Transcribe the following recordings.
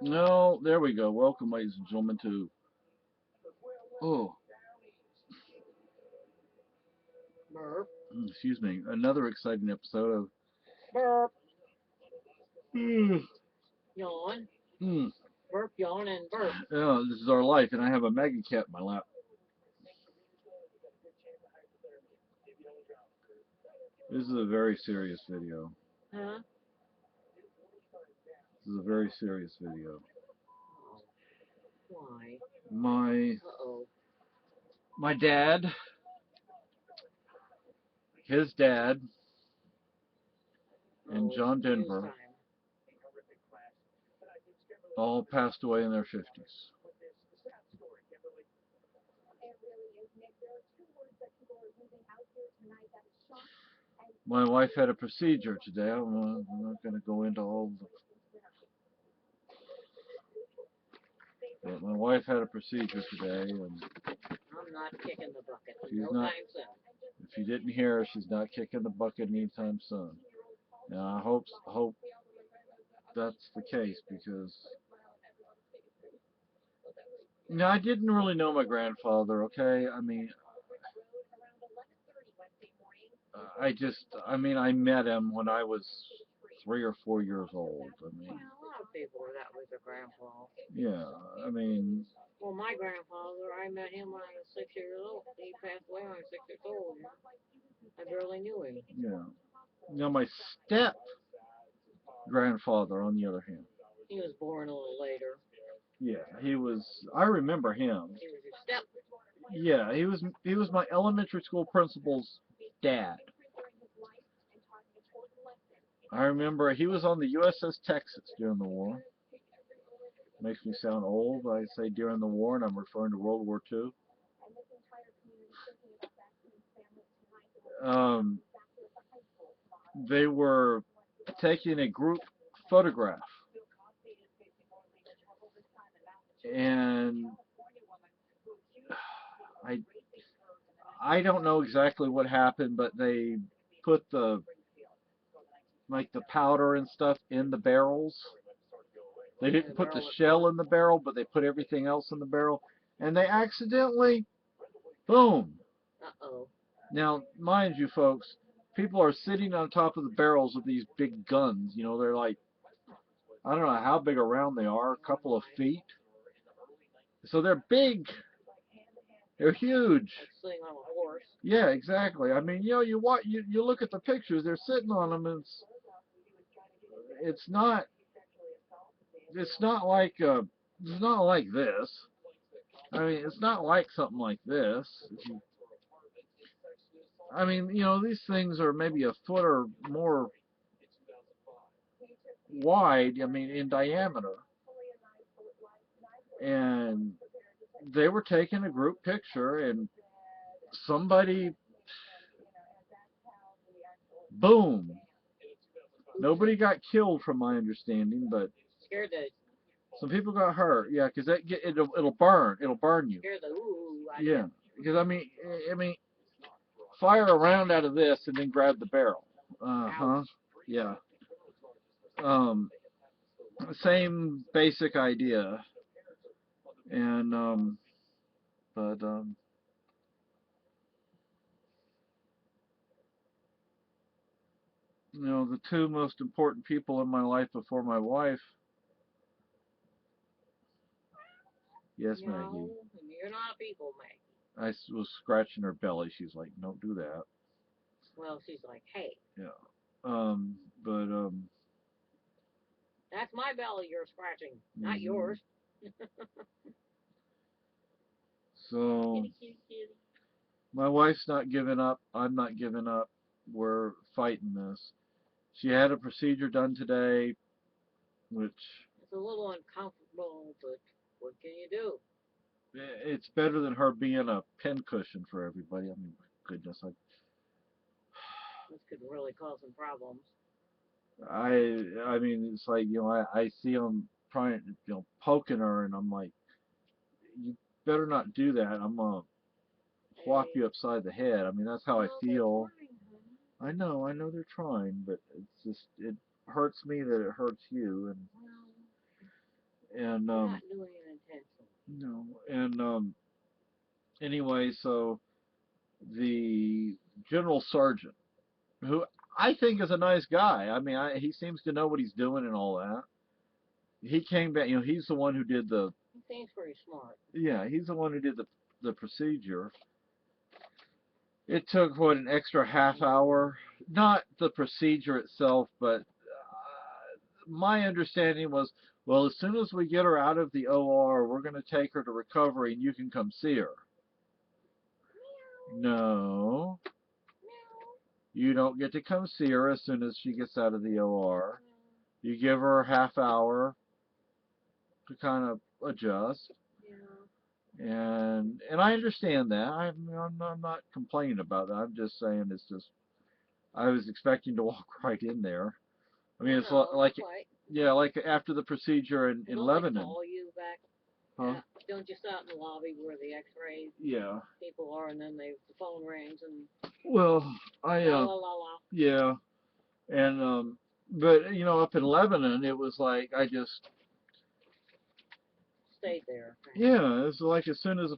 No, there we go. Welcome, ladies and gentlemen, to oh, Burp, excuse me, another exciting episode of burp, mm, yawn, mm, burp, yawn, and burp. oh, this is our life, and I have a Maggie cat in my lap. This is a very serious video. Huh? This is a very serious video. Oh, why? My Uh-oh. my dad, his dad, and Uh-oh, it's John news Denver time. all passed away in their 50s. My wife had a procedure today. I'm not going to go into all the. But my wife had a procedure today, and I'm not kicking the bucket. she's No not. time soon. If you didn't hear, she's not kicking the bucket anytime soon. And I hope that's the case because I didn't really know my grandfather. Okay, I mean, I met him when I was 3 or 4 years old. I mean, Well, a lot of people were that with their grandpa. yeah, I mean, Well, my grandfather, I met him when I was 6 years old. He passed away when I was 6 years old. I barely knew him. yeah. Now my step grandfather, on the other hand, He was born a little later. yeah, he was. I remember him. He was your step. Yeah, he was my elementary school principal's dad. I remember he was on the USS Texas during the war. Makes me sound old. I say during the war, and I'm referring to World War II. Um, they were taking a group photograph, and I I don't know exactly what happened, but they put the powder and stuff in the barrels. They In didn't the put the barrel with shell what? in the barrel, but they put everything else in the barrel, and they accidentally, boom. Uh-oh. Now, mind you, folks, people are sitting on top of the barrels of these big guns. They're like, I don't know how big around they are, a couple of feet. So they're big. They're huge. Like sitting on a horse. Yeah, exactly. I mean, you look at the pictures. They're sitting on them. And it's not it's not like it's not like this. I mean, it's not like something like this. I mean, these things are maybe a foot or more wide. I mean, in diameter, and they were taking a group picture, and somebody, boom. Nobody got killed, from my understanding, but Scared the some people got hurt. Yeah, because it'll burn. It'll burn you. scared the ooh out of you. Yeah, because I mean, fire a round out of this and then grab the barrel. Huh. Ouch. Yeah. Um, same basic idea, and but the two most important people in my life before my wife. Yes, Maggie. No, you're not a people, Maggie. I was scratching her belly. She's like, "Don't do that." Well, she's like, hey, Yeah. But that's my belly you're scratching, not mhm. yours. So Kitty, kitty, kitty. my wife's not giving up. I'm not giving up. We're fighting this. She had a procedure done today, which It's a little uncomfortable, but what can you do? it's better than her being a pincushion for everybody. I mean, my goodness, This could really cause some problems. I mean, it's like I see them trying, poking her, and I'm like, you better not do that. I'm gonna whop Hey, you upside the head. I mean, that's how I well, they're feel. trying, honey. I know they're trying, but it hurts me that it hurts you, Well, And You're not doing it intentionally. no, and anyway, so the general sergeant, who I think is a nice guy. I mean, he seems to know what he's doing and all that. He came back, he's the one who did the, He seems pretty smart. yeah, he's the one who did the procedure. It took, what, an extra half hour? Not the procedure itself, but my understanding was, well, as soon as we get her out of the OR, we're going to take her to recovery and you can come see her. No, you don't get to come see her as soon as she gets out of the OR. You give her a half hour to kind of adjust. Yeah. And I understand that. I'm not complaining about that. I'm just saying it's just, I was expecting to walk right in there. I mean, it's No, like, not quite. yeah, like after the procedure in Don't Lebanon. they call you back? Huh? Don't you sit out in the lobby where the X-ray Yeah. people are, and then the phone rings and Well, la la la la. yeah, and but up in Lebanon, it was like I just, Stayed there. yeah, it's like as soon as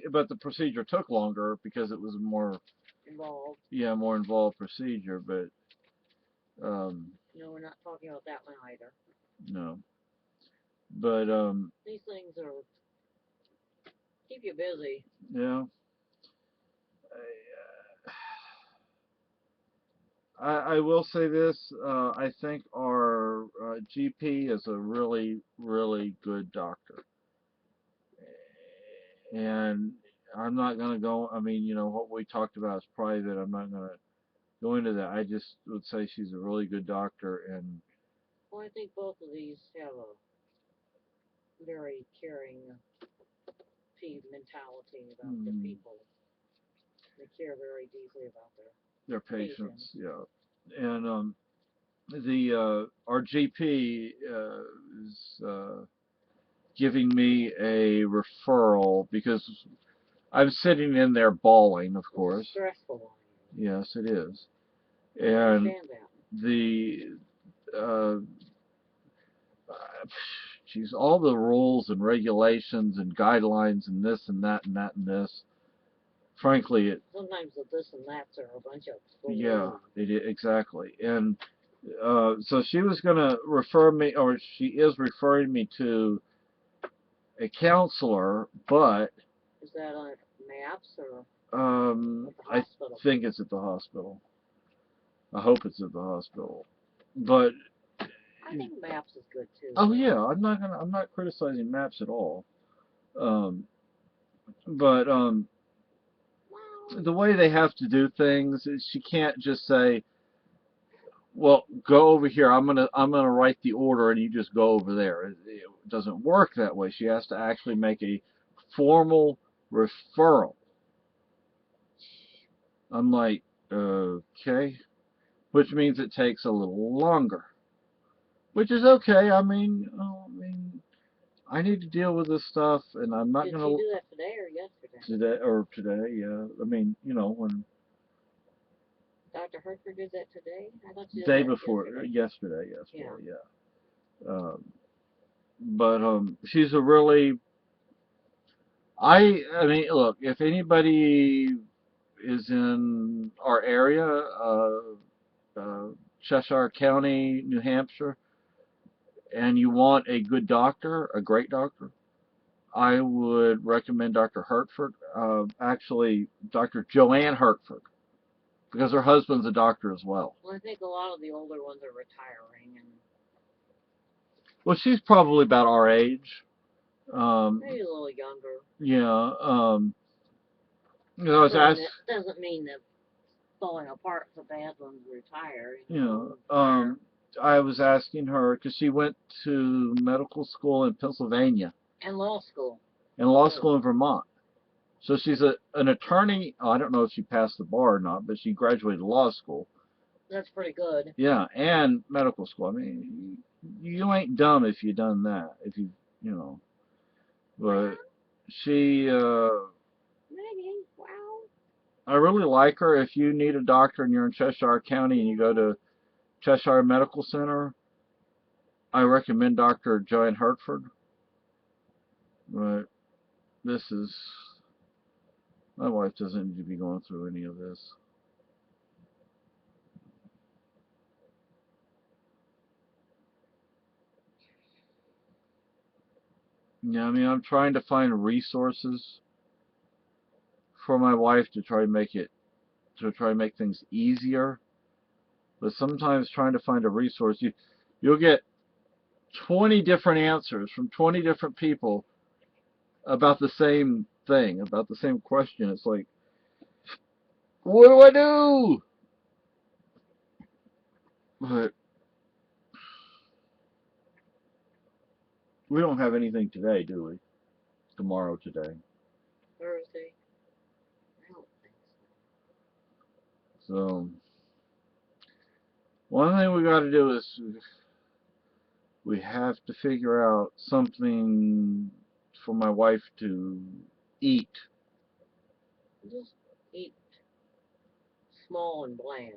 but the procedure took longer because it was more, Involved. yeah, more involved procedure, but No, we're not talking about that one either. no, but These things are keep you busy. yeah. I will say this, I think our GP is a really, really good doctor. And I'm not going to go, I mean, what we talked about is private. I'm not going to go into that. I just would say she's a really good doctor. And Well, I think both of these have a very caring mentality about the people. They care very deeply about their patients, yeah. And our GP is giving me a referral because I'm sitting in there bawling, of course. It's stressful. Yes, it is. I And understand that. the geez, all the rules and regulations and guidelines and this and that and that and this. Frankly, sometimes the this and that's are a bunch of yeah, exactly. And so she was going to refer me, or she is referring me to a counselor, but is that on MAPS or I think it's at the hospital. I hope it's at the hospital. But I think MAPS is good too. Oh yeah, I'm not criticizing MAPS at all. But the way they have to do things is she can't just say, well, go over here. I'm gonna write the order and you just go over there. It doesn't work that way. She has to actually make a formal referral. I'm like, okay, which means it takes a little longer, which is okay. I mean, I need to deal with this stuff, and I'm not gonna. Did she do that today or yesterday? Today, yeah. I mean, when. Dr. Hertford did that today? I thought she did Day that before, yesterday. yesterday, yeah. But she's a really. I mean, look, if anybody is in our area, Cheshire County, New Hampshire, and you want a good doctor, a great doctor, I would recommend Dr. Hertford. Actually, Dr. Joanne Hertford, because her husband's a doctor as well. Well, I think a lot of the older ones are retiring, and well, she's probably about our age. maybe a little younger. Yeah. I was asked. Doesn't mean that falling apart for bad ones retire. I was asking her because she went to medical school in Pennsylvania. And law school. And law school in Vermont. So she's an attorney. I don't know if she passed the bar or not, but she graduated law school. That's pretty good. Yeah, and medical school. I mean, you ain't dumb if you done that. If you know. But she. Maybe. Wow. I really like her. If you need a doctor and you're in Cheshire County and you go to Cheshire Medical Center, I recommend Dr. Joanne Hertford. But this is, my wife doesn't need to be going through any of this. Yeah, I mean, I'm trying to find resources for my wife to try to make things easier. But sometimes trying to find a resource, you'll get 20 different answers from 20 different people about the same thing, about the same question. It's like, what do I do? But we don't have anything today, do we? Tomorrow, today. Thursday. I don't think So, one thing we got to do is we have to figure out something for my wife to eat. so. Just eat small and bland.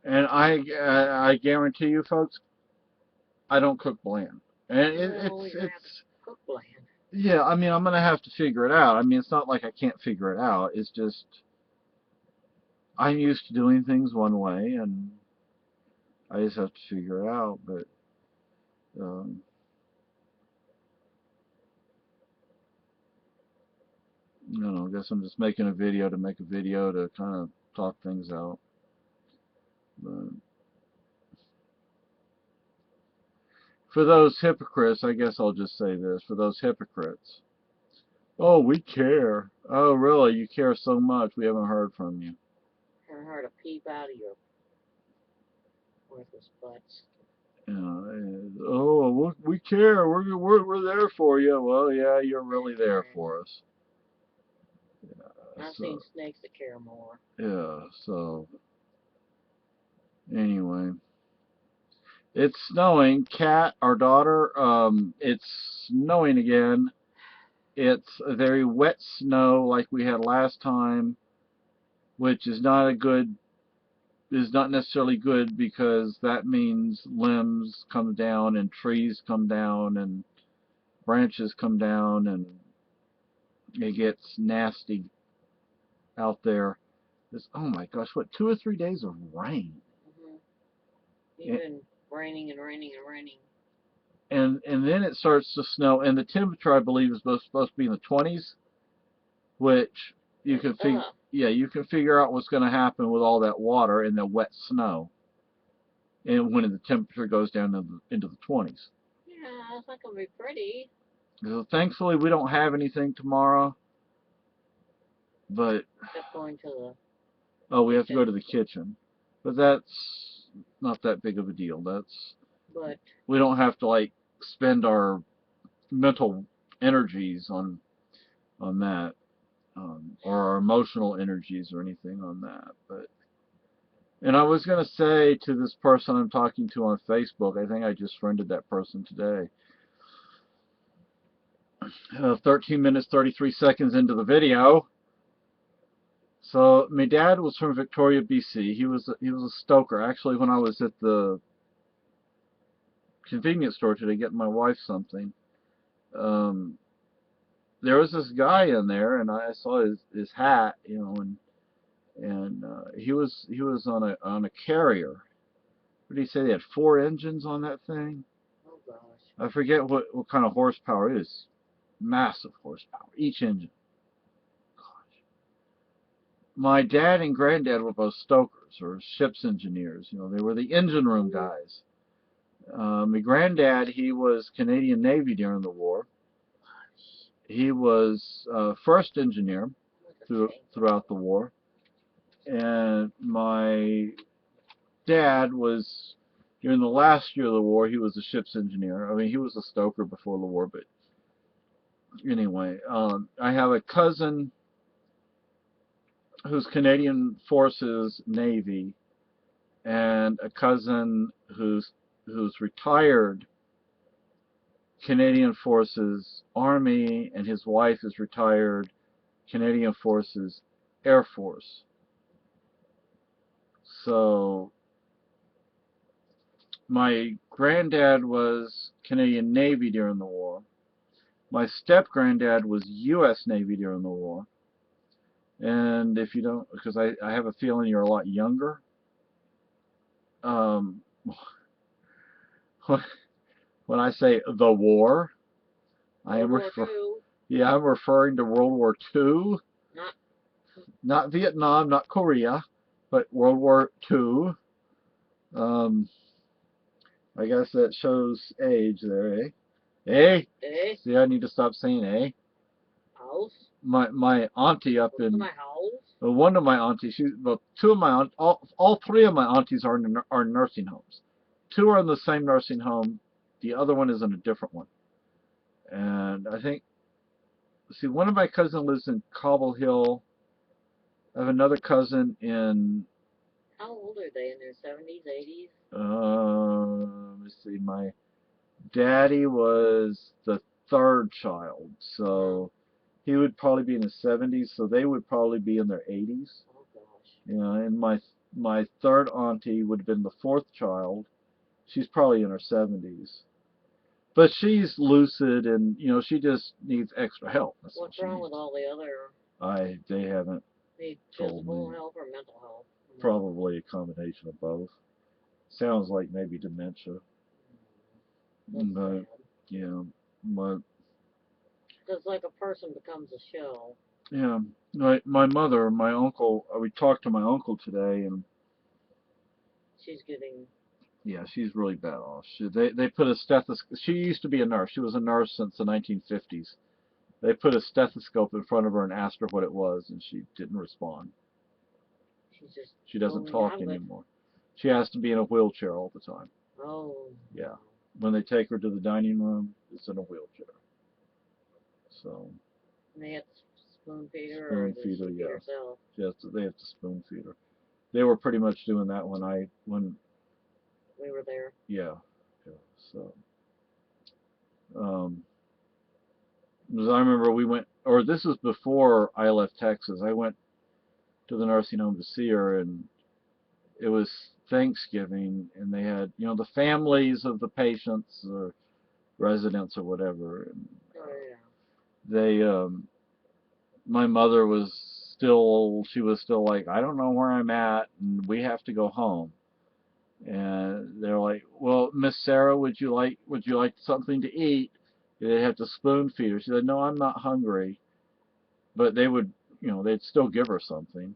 And I guarantee you, folks, I don't cook bland. And Well, you're gonna have to cook bland. yeah, I mean, I'm gonna have to figure it out. I mean, it's not like I can't figure it out. It's just I'm used to doing things one way, and I just have to figure it out. But um, I don't know. I guess I'm just making a video to make a video to kind of talk things out. But for those hypocrites, I guess I'll just say this: for those hypocrites, oh, we care. Oh, really? You care so much? We haven't heard from you. Haven't heard a peep out of your worthless butts. Oh, we care. We're there for you. Well, yeah, you're really there for us. I've So, seen snakes that care more. yeah. So anyway, it's snowing. Kat, our daughter, it's snowing again. It's a very wet snow like we had last time, which is not necessarily good because that means limbs come down and trees come down and branches come down and it gets nasty out there. Oh my gosh, what, 2 or 3 days of rain? Mm-hmm. Even raining and raining and raining. And then it starts to snow, and the temperature I believe is supposed to be in the 20s, which you can you can figure out what's going to happen with all that water and the wet snow, and when the temperature goes down into the 20s. Yeah, it's not gonna be pretty. So thankfully we don't have anything tomorrow, but Just going to the oh, we have to go to the kitchen, but that's not that big of a deal. but We don't have to like spend our mental energies on that, or our emotional energies or anything on that. But and I was gonna say to this person I'm talking to on Facebook, I think I just friended that person today. 13 minutes 33 seconds into the video. So my dad was from Victoria, BC. He was a stoker. Actually, when I was at the convenience store today getting my wife something, um, there was this guy in there, and I saw his hat, you know, and he was on a carrier. What did he say? They had 4 engines on that thing. oh gosh. I forget what kind of horsepower it is. Massive horsepower, each engine. Gosh. My dad and granddad were both stokers or ship's engineers. You know, they were the engine room guys. My granddad, he was Canadian Navy during the war. He was first engineer throughout the war. And my dad was, during the last year of the war, he was a ship's engineer. I mean, he was a stoker before the war, but anyway, I have a cousin who's Canadian Forces Navy, and a cousin who's retired Canadian Forces Army, and his wife is retired Canadian Forces Air Force. So my granddad was Canadian Navy during the war. My step-granddad was U.S. Navy during the war. And if you don't, because I have a feeling you're a lot younger. Um, when I say the war, I am I'm referring to World War II, not Vietnam, not Korea, but World War II. I guess that shows age there, eh? Eh? Eh? See, I need to stop saying eh. House? My auntie up in My house? one of my aunties, two of my all three of my aunties are in nursing homes. Two are in the same nursing home. The other one is in a different one. And I think, see, one of my cousins lives in Cobble Hill. I have another cousin in. How old are they? In their 70s, 80s? Let me see. My daddy was the third child, so he would probably be in his 70s. So they would probably be in their 80s. Oh gosh. You know, and my third auntie would have been the fourth child. She's probably in her 70s. But she's lucid, and you know, she just needs extra help. That's What's wrong with all the other? They haven't Need told physical me. health or mental health? Probably a combination of both. Sounds like maybe dementia. That's But sad. yeah, but It's like a person becomes a shell. yeah, my mother, my uncle. We talked to my uncle today, and She's getting. yeah, she's really bad off. They put a stethoscope. She used to be a nurse. She was a nurse since the 1950s. They put a stethoscope in front of her and asked her what it was, and she didn't respond. She doesn't talk anymore. She has to be in a wheelchair all the time. Oh. Yeah. When they take her to the dining room, it's in a wheelchair. So. And they have to spoon feed her, or does she feed herself? They have to spoon feed her. They were pretty much doing that when we were there. Yeah. So. Because I remember we went, or this is before I left Texas. I went to the nursing home to see her, and it was Thanksgiving, and they had, you know, the families of the patients or residents or whatever. And, they, my mother she was still like, I don't know where I'm at, and we have to go home. And they're like, well, Miss Sarah, would you like something to eat? They have to spoon feed her. She said, no, I'm not hungry. But they would, you know, they'd still give her something,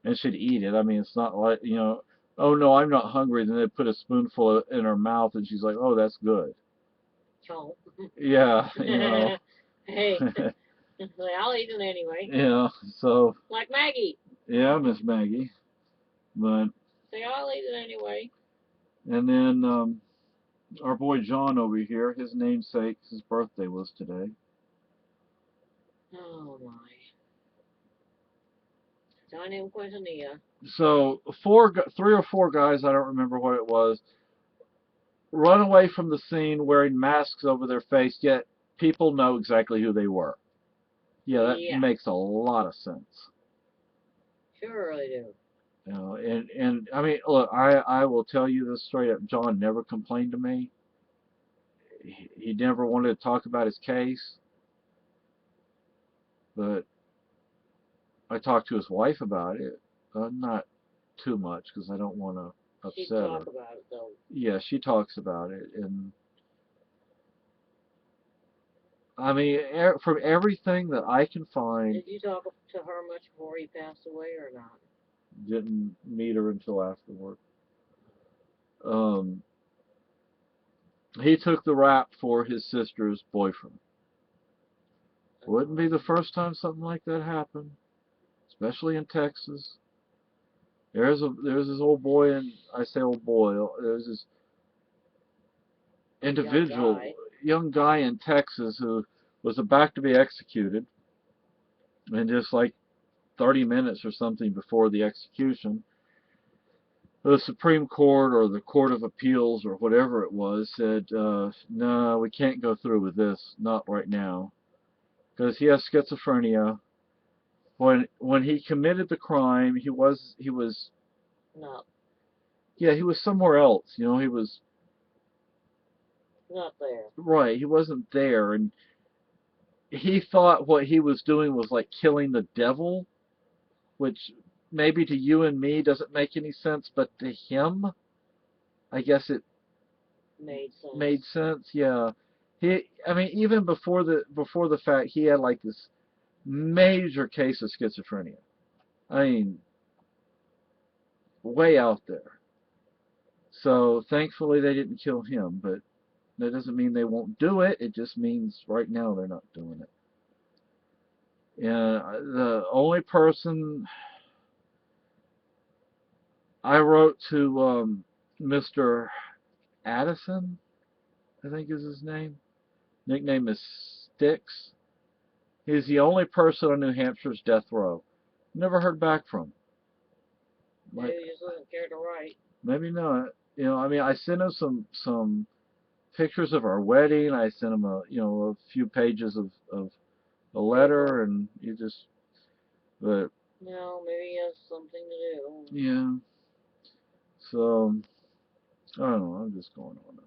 and she'd eat it. I mean, it's not like, you know, oh no, I'm not hungry. Then they'd put a spoonful in her mouth, and she's like, oh, that's good. Chomp. Yeah, you know. Hey, I'll eat it anyway. Yeah, so. Like Maggie. Yeah, Miss Maggie. But. Say, I'll eat it anyway. And then our boy John over here, his namesake, his birthday was today. Oh my. Johnny and Quintanilla. So 3 or 4 guys, I don't remember what it was, run away from the scene wearing masks over their face, yet people know exactly who they were. Yeah, that makes a lot of sense. Sure they do. You know, and I mean, look, I will tell you this straight up. John never complained to me. He never wanted to talk about his case. But I talked to his wife about it. Not too much, because I don't want to upset her. She talks about it, though. Yeah, she talks about it, and I mean, from everything that I can find. Did you talk to her much before he passed away, or not? Didn't meet her until afterward. He took the rap for his sister's boyfriend. Wouldn't be the first time something like that happened, especially in Texas. There's this old boy, and I say old boy, there's this individual, young guy in Texas who was about to be executed, and just like 30 minutes or something before the execution, the Supreme Court or the Court of Appeals or whatever it was said, no, we can't go through with this, not right now, because he has schizophrenia. When he committed the crime, he was no. Yeah, he was somewhere else. You know, he was not there. Right, he wasn't there, and he thought what he was doing was like killing the devil, which maybe to you and me doesn't make any sense, but to him, I guess it Made sense. made sense. Yeah. I mean, even before the fact, he had like this major case of schizophrenia. I mean, way out there. So thankfully they didn't kill him, but that doesn't mean they won't do it. It just means right now they're not doing it. And the only person I wrote to Mr. Addison, I think is his name. Nickname is Sticks. He's the only person on New Hampshire's death row. Never heard back from him. Like, Maybe he just doesn't care to write. maybe not. You know, I mean, I sent him some pictures of our wedding. I sent him a few pages of a letter, and he just, but No, maybe he has something to do. yeah. So I don't know. I'm just going on.